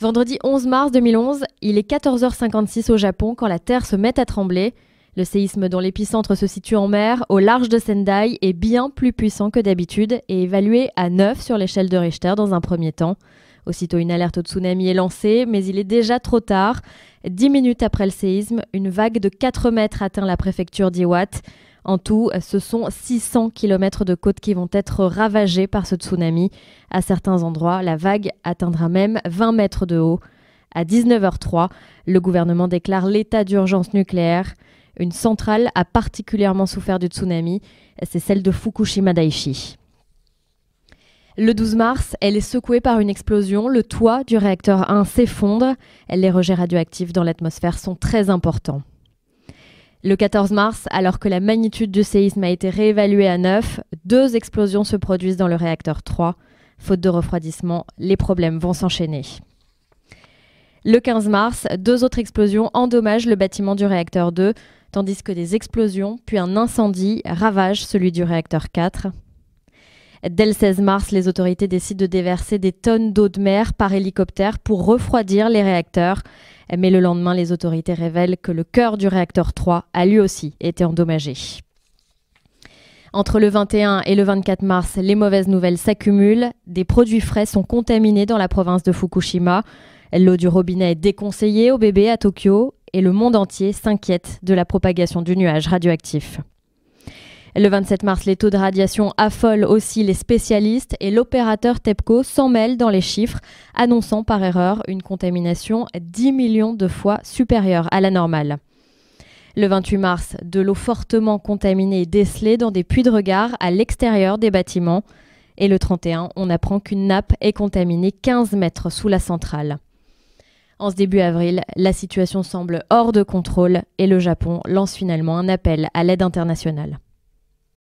Vendredi 11 mars 2011, il est 14h56 au Japon quand la Terre se met à trembler. Le séisme dont l'épicentre se situe en mer, au large de Sendai, est bien plus puissant que d'habitude et évalué à 9 sur l'échelle de Richter dans un premier temps. Aussitôt, une alerte au tsunami est lancée, mais il est déjà trop tard. 10 minutes après le séisme, une vague de 4 mètres atteint la préfecture d'Iwate. En tout, ce sont 600 km de côtes qui vont être ravagées par ce tsunami. À certains endroits, la vague atteindra même 20 mètres de haut. À 19h03, le gouvernement déclare l'état d'urgence nucléaire. Une centrale a particulièrement souffert du tsunami, c'est celle de Fukushima Daiichi. Le 12 mars, elle est secouée par une explosion. Le toit du réacteur 1 s'effondre. Les rejets radioactifs dans l'atmosphère sont très importants. Le 14 mars, alors que la magnitude du séisme a été réévaluée à 9, 2 explosions se produisent dans le réacteur 3. Faute de refroidissement, les problèmes vont s'enchaîner. Le 15 mars, 2 autres explosions endommagent le bâtiment du réacteur 2, tandis que des explosions, puis un incendie ravagent celui du réacteur 4. Dès le 16 mars, les autorités décident de déverser des tonnes d'eau de mer par hélicoptère pour refroidir les réacteurs. Mais le lendemain, les autorités révèlent que le cœur du réacteur 3 a lui aussi été endommagé. Entre le 21 et le 24 mars, les mauvaises nouvelles s'accumulent. Des produits frais sont contaminés dans la province de Fukushima. L'eau du robinet est déconseillée aux bébés à Tokyo et le monde entier s'inquiète de la propagation du nuage radioactif. Le 27 mars, les taux de radiation affolent aussi les spécialistes et l'opérateur TEPCO s'en mêle dans les chiffres, annonçant par erreur une contamination 10 millions de fois supérieure à la normale. Le 28 mars, de l'eau fortement contaminée est décelée dans des puits de regard à l'extérieur des bâtiments. Et le 31, on apprend qu'une nappe est contaminée 15 mètres sous la centrale. En ce début avril, la situation semble hors de contrôle et le Japon lance finalement un appel à l'aide internationale.